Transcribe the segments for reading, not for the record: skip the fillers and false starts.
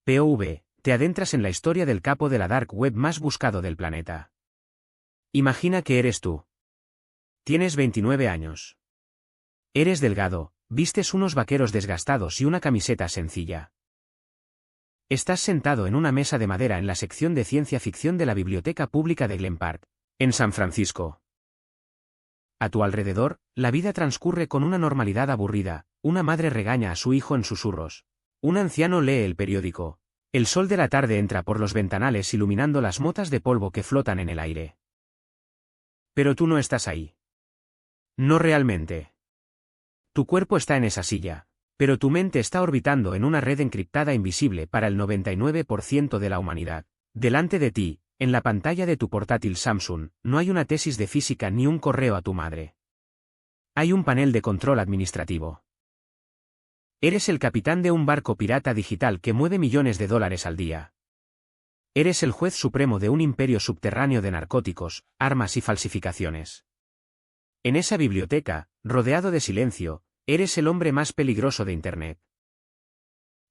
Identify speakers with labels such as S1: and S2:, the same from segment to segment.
S1: POV, te adentras en la historia del capo de la dark web más buscado del planeta. Imagina que eres tú. Tienes 29 años. Eres delgado, vistes unos vaqueros desgastados y una camiseta sencilla. Estás sentado en una mesa de madera en la sección de ciencia ficción de la Biblioteca Pública de Glen Park, en San Francisco. A tu alrededor, la vida transcurre con una normalidad aburrida, una madre regaña a su hijo en susurros. Un anciano lee el periódico. El sol de la tarde entra por los ventanales iluminando las motas de polvo que flotan en el aire. Pero tú no estás ahí. No realmente. Tu cuerpo está en esa silla, pero tu mente está orbitando en una red encriptada invisible para el 99% de la humanidad. Delante de ti, en la pantalla de tu portátil Samsung, no hay una tesis de física ni un correo a tu madre. Hay un panel de control administrativo. Eres el capitán de un barco pirata digital que mueve millones de dólares al día. Eres el juez supremo de un imperio subterráneo de narcóticos, armas y falsificaciones. En esa biblioteca, rodeado de silencio, eres el hombre más peligroso de Internet.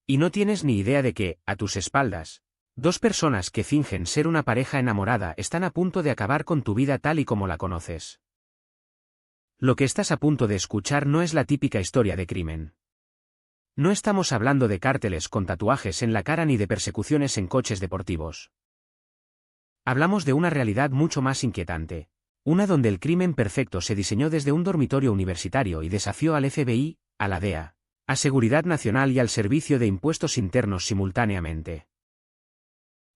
S1: Y no tienes ni idea de que, a tus espaldas, dos personas que fingen ser una pareja enamorada están a punto de acabar con tu vida tal y como la conoces. Lo que estás a punto de escuchar no es la típica historia de crimen. No estamos hablando de cárteles con tatuajes en la cara ni de persecuciones en coches deportivos. Hablamos de una realidad mucho más inquietante. Una donde el crimen perfecto se diseñó desde un dormitorio universitario y desafió al FBI, a la DEA, a Seguridad Nacional y al Servicio de Impuestos Internos simultáneamente.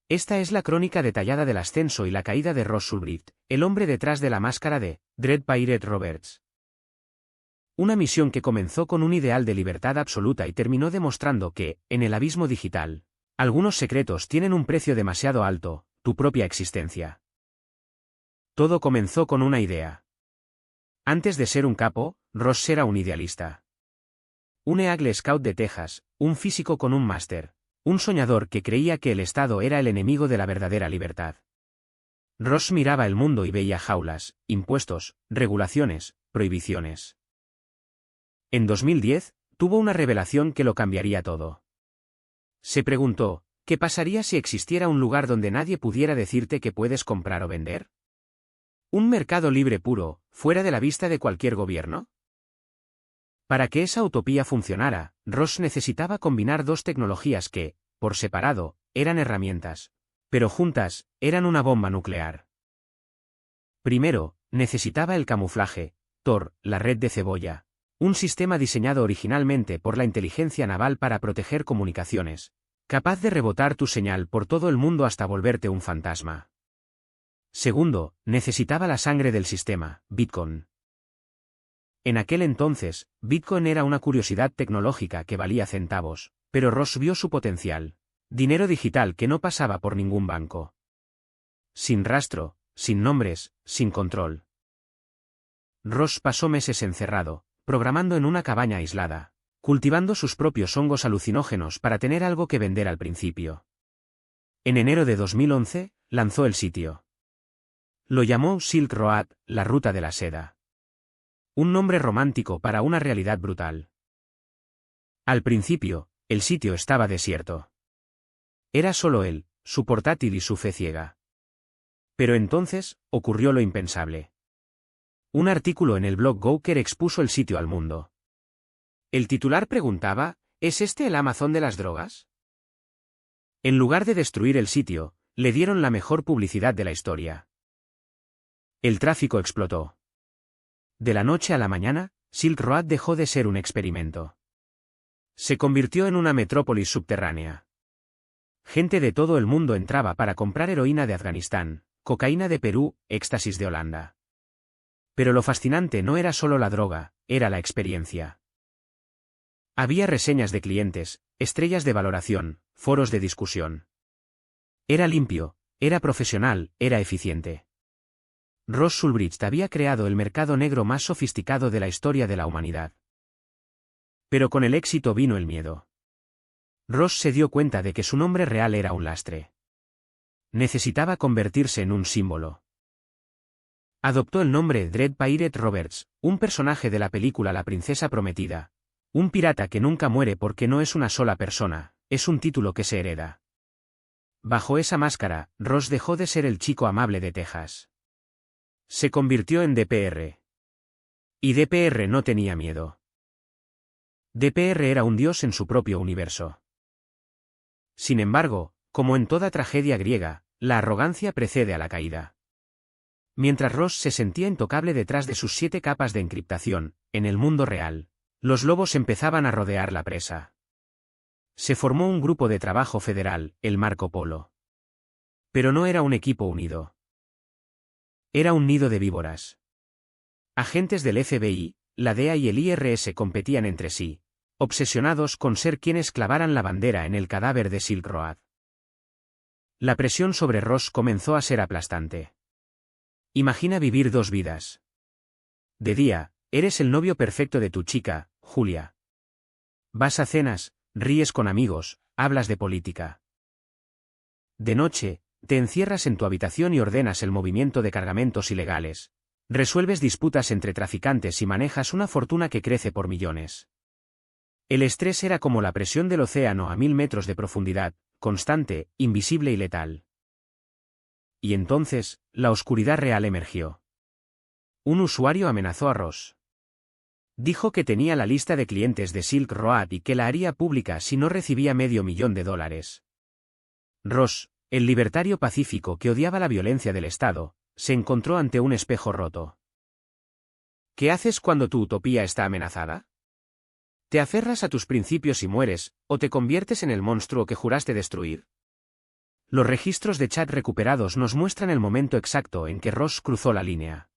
S1: Esta es la crónica detallada del ascenso y la caída de Ross Ulbricht, el hombre detrás de la máscara de Dread Pirate Roberts. Una misión que comenzó con un ideal de libertad absoluta y terminó demostrando que, en el abismo digital, algunos secretos tienen un precio demasiado alto, tu propia existencia. Todo comenzó con una idea. Antes de ser un capo, Ross era un idealista. Un Eagle Scout de Texas, un físico con un máster, un soñador que creía que el Estado era el enemigo de la verdadera libertad. Ross miraba el mundo y veía jaulas, impuestos, regulaciones, prohibiciones. En 2010, tuvo una revelación que lo cambiaría todo. Se preguntó, ¿qué pasaría si existiera un lugar donde nadie pudiera decirte qué puedes comprar o vender? ¿Un mercado libre puro, fuera de la vista de cualquier gobierno? Para que esa utopía funcionara, Ross necesitaba combinar dos tecnologías que, por separado, eran herramientas, pero juntas, eran una bomba nuclear. Primero, necesitaba el camuflaje, Tor, la red de cebolla, un sistema diseñado originalmente por la inteligencia naval para proteger comunicaciones, capaz de rebotar tu señal por todo el mundo hasta volverte un fantasma. Segundo, necesitaba la sangre del sistema, Bitcoin. En aquel entonces, Bitcoin era una curiosidad tecnológica que valía centavos, pero Ross vio su potencial. Dinero digital que no pasaba por ningún banco. Sin rastro, sin nombres, sin control. Ross pasó meses encerrado, programando en una cabaña aislada, cultivando sus propios hongos alucinógenos para tener algo que vender al principio. En enero de 2011, lanzó el sitio. Lo llamó Silk Road, la ruta de la seda. Un nombre romántico para una realidad brutal. Al principio, el sitio estaba desierto. Era solo él, su portátil y su fe ciega. Pero entonces, ocurrió lo impensable. Un artículo en el blog Gawker expuso el sitio al mundo. El titular preguntaba, ¿es este el Amazon de las drogas? En lugar de destruir el sitio, le dieron la mejor publicidad de la historia. El tráfico explotó. De la noche a la mañana, Silk Road dejó de ser un experimento. Se convirtió en una metrópolis subterránea. Gente de todo el mundo entraba para comprar heroína de Afganistán, cocaína de Perú, éxtasis de Holanda. Pero lo fascinante no era solo la droga, era la experiencia. Había reseñas de clientes, estrellas de valoración, foros de discusión. Era limpio, era profesional, era eficiente. Ross Ulbricht había creado el mercado negro más sofisticado de la historia de la humanidad. Pero con el éxito vino el miedo. Ross se dio cuenta de que su nombre real era un lastre. Necesitaba convertirse en un símbolo. Adoptó el nombre Dread Pirate Roberts, un personaje de la película La Princesa Prometida. Un pirata que nunca muere porque no es una sola persona, es un título que se hereda. Bajo esa máscara, Ross dejó de ser el chico amable de Texas. Se convirtió en DPR. Y DPR no tenía miedo. DPR era un dios en su propio universo. Sin embargo, como en toda tragedia griega, la arrogancia precede a la caída. Mientras Ross se sentía intocable detrás de sus 7 capas de encriptación, en el mundo real, los lobos empezaban a rodear la presa. Se formó un grupo de trabajo federal, el Marco Polo. Pero no era un equipo unido. Era un nido de víboras. Agentes del FBI, la DEA y el IRS competían entre sí, obsesionados con ser quienes clavaran la bandera en el cadáver de Silk Road. La presión sobre Ross comenzó a ser aplastante. Imagina vivir 2 vidas. De día, eres el novio perfecto de tu chica, Julia. Vas a cenas, ríes con amigos, hablas de política. De noche, te encierras en tu habitación y ordenas el movimiento de cargamentos ilegales. Resuelves disputas entre traficantes y manejas una fortuna que crece por millones. El estrés era como la presión del océano a 1000 metros de profundidad, constante, invisible y letal. Y entonces, la oscuridad real emergió. Un usuario amenazó a Ross. Dijo que tenía la lista de clientes de Silk Road y que la haría pública si no recibía $500,000. Ross, el libertario pacífico que odiaba la violencia del Estado, se encontró ante un espejo roto. ¿Qué haces cuando tu utopía está amenazada? ¿Te aferras a tus principios y mueres, o te conviertes en el monstruo que juraste destruir? Los registros de chat recuperados nos muestran el momento exacto en que Ross cruzó la línea.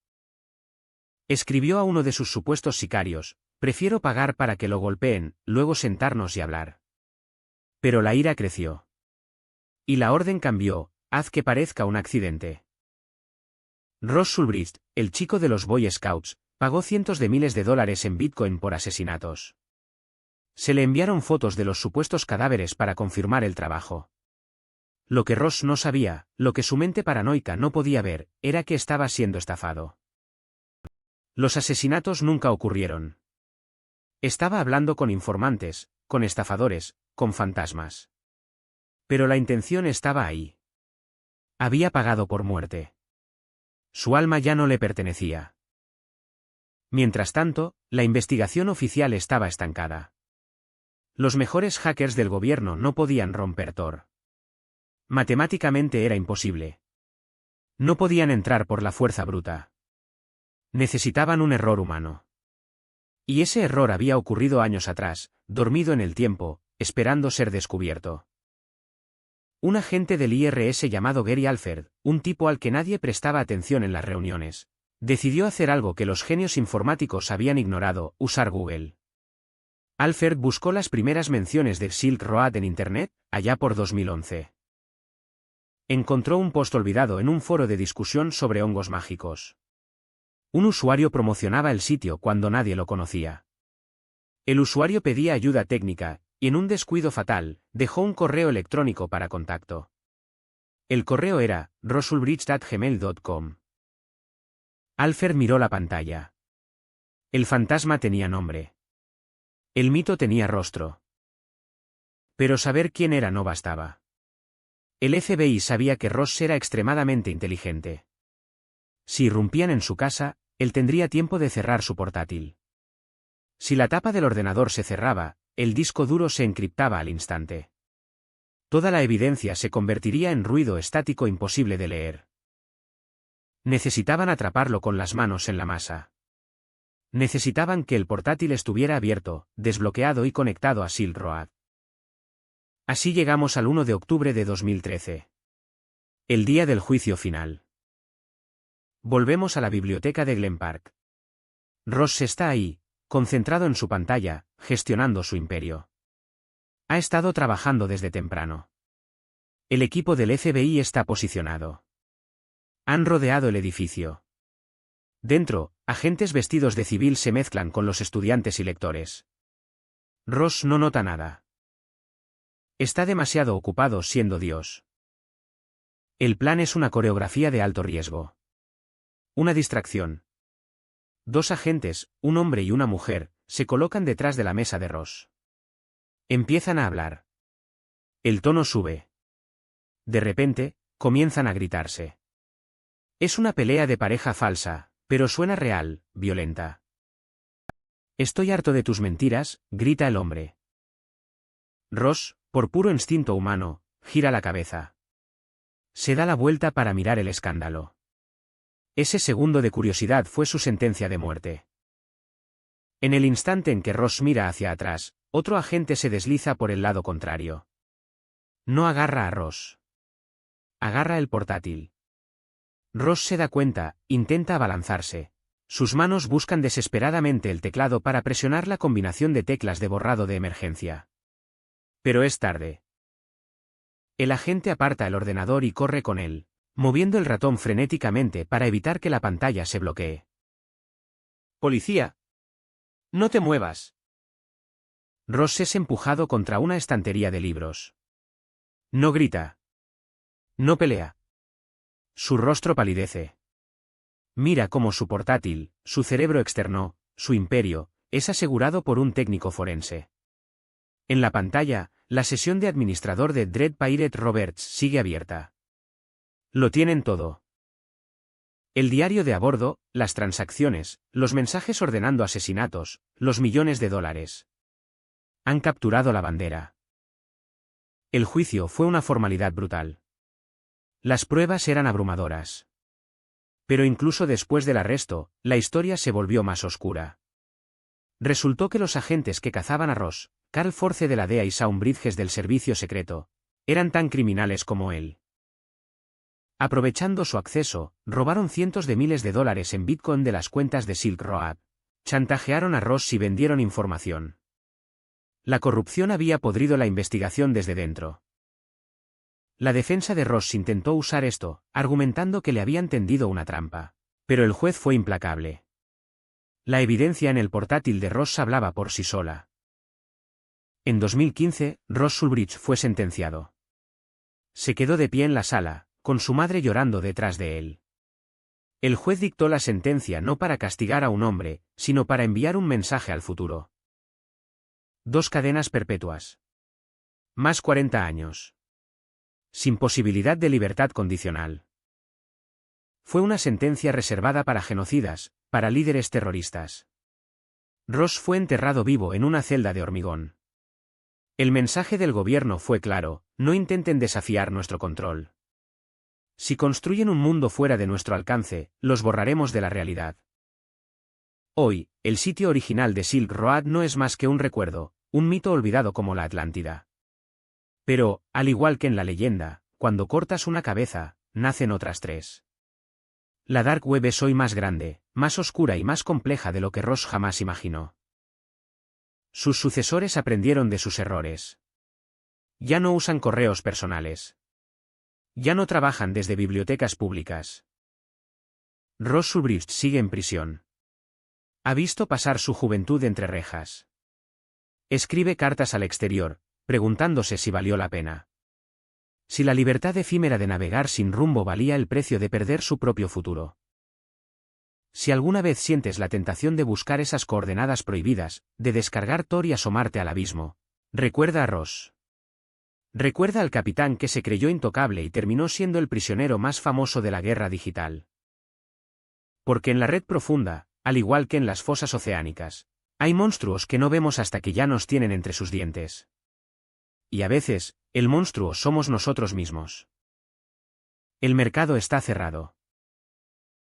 S1: Escribió a uno de sus supuestos sicarios: prefiero pagar para que lo golpeen, luego sentarnos y hablar. Pero la ira creció. Y la orden cambió: haz que parezca un accidente. Ross Ulbricht, el chico de los Boy Scouts, pagó cientos de miles de dólares en Bitcoin por asesinatos. Se le enviaron fotos de los supuestos cadáveres para confirmar el trabajo. Lo que Ross no sabía, lo que su mente paranoica no podía ver, era que estaba siendo estafado. Los asesinatos nunca ocurrieron. Estaba hablando con informantes, con estafadores, con fantasmas. Pero la intención estaba ahí. Había pagado por muerte. Su alma ya no le pertenecía. Mientras tanto, la investigación oficial estaba estancada. Los mejores hackers del gobierno no podían romper Tor. Matemáticamente era imposible. No podían entrar por la fuerza bruta. Necesitaban un error humano. Y ese error había ocurrido años atrás, dormido en el tiempo, esperando ser descubierto. Un agente del IRS llamado Gary Alford, un tipo al que nadie prestaba atención en las reuniones, decidió hacer algo que los genios informáticos habían ignorado: usar Google. Alford buscó las primeras menciones de Silk Road en Internet, allá por 2011. Encontró un post olvidado en un foro de discusión sobre hongos mágicos. Un usuario promocionaba el sitio cuando nadie lo conocía. El usuario pedía ayuda técnica, y en un descuido fatal, dejó un correo electrónico para contacto. El correo era rossulbricht@gmail.com. Alford miró la pantalla. El fantasma tenía nombre. El mito tenía rostro. Pero saber quién era no bastaba. El FBI sabía que Ross era extremadamente inteligente. Si irrumpían en su casa, él tendría tiempo de cerrar su portátil. Si la tapa del ordenador se cerraba, el disco duro se encriptaba al instante. Toda la evidencia se convertiría en ruido estático imposible de leer. Necesitaban atraparlo con las manos en la masa. Necesitaban que el portátil estuviera abierto, desbloqueado y conectado a Silk Road. Así llegamos al 1 de octubre de 2013. El día del juicio final. Volvemos a la biblioteca de Glen Park. Ross está ahí, concentrado en su pantalla, gestionando su imperio. Ha estado trabajando desde temprano. El equipo del FBI está posicionado. Han rodeado el edificio. Dentro, agentes vestidos de civil se mezclan con los estudiantes y lectores. Ross no nota nada. Está demasiado ocupado siendo Dios. El plan es una coreografía de alto riesgo. Una distracción. 2 agentes, un hombre y una mujer, se colocan detrás de la mesa de Ross. Empiezan a hablar. El tono sube. De repente, comienzan a gritarse. Es una pelea de pareja falsa, pero suena real, violenta. Estoy harto de tus mentiras, grita el hombre. Ross, por puro instinto humano, gira la cabeza. Se da la vuelta para mirar el escándalo. Ese segundo de curiosidad fue su sentencia de muerte. En el instante en que Ross mira hacia atrás, otro agente se desliza por el lado contrario. No agarra a Ross. Agarra el portátil. Ross se da cuenta, intenta abalanzarse. Sus manos buscan desesperadamente el teclado para presionar la combinación de teclas de borrado de emergencia. Pero es tarde. El agente aparta el ordenador y corre con él, moviendo el ratón frenéticamente para evitar que la pantalla se bloquee. ¡Policía! ¡No te muevas! Ross es empujado contra una estantería de libros. No grita. No pelea. Su rostro palidece. Mira cómo su portátil, su cerebro externo, su imperio, es asegurado por un técnico forense. En la pantalla, la sesión de administrador de Dread Pirate Roberts sigue abierta. Lo tienen todo. El diario de a bordo, las transacciones, los mensajes ordenando asesinatos, los millones de dólares. Han capturado la bandera. El juicio fue una formalidad brutal. Las pruebas eran abrumadoras. Pero incluso después del arresto, la historia se volvió más oscura. Resultó que los agentes que cazaban a Ross, Carl Force de la DEA y Shawn Bridges del servicio secreto, eran tan criminales como él. Aprovechando su acceso, robaron cientos de miles de dólares en Bitcoin de las cuentas de Silk Road, chantajearon a Ross y vendieron información. La corrupción había podrido la investigación desde dentro. La defensa de Ross intentó usar esto, argumentando que le habían tendido una trampa. Pero el juez fue implacable. La evidencia en el portátil de Ross hablaba por sí sola. En 2015, Ross Ulbricht fue sentenciado. Se quedó de pie en la sala, con su madre llorando detrás de él. El juez dictó la sentencia no para castigar a un hombre, sino para enviar un mensaje al futuro. 2 cadenas perpetuas. Más 40 años. Sin posibilidad de libertad condicional. Fue una sentencia reservada para genocidas, para líderes terroristas. Ross fue enterrado vivo en una celda de hormigón. El mensaje del gobierno fue claro: no intenten desafiar nuestro control. Si construyen un mundo fuera de nuestro alcance, los borraremos de la realidad. Hoy, el sitio original de Silk Road no es más que un recuerdo, un mito olvidado como la Atlántida. Pero, al igual que en la leyenda, cuando cortas una cabeza, nacen otras 3. La Dark Web es hoy más grande, más oscura y más compleja de lo que Ross jamás imaginó. Sus sucesores aprendieron de sus errores. Ya no usan correos personales. Ya no trabajan desde bibliotecas públicas. Ross Ulbricht sigue en prisión. Ha visto pasar su juventud entre rejas. Escribe cartas al exterior, preguntándose si valió la pena. Si la libertad efímera de navegar sin rumbo valía el precio de perder su propio futuro. Si alguna vez sientes la tentación de buscar esas coordenadas prohibidas, de descargar Tor y asomarte al abismo, recuerda a Ross. Recuerda al capitán que se creyó intocable y terminó siendo el prisionero más famoso de la guerra digital. Porque en la red profunda, al igual que en las fosas oceánicas, hay monstruos que no vemos hasta que ya nos tienen entre sus dientes. Y a veces, el monstruo somos nosotros mismos. El mercado está cerrado.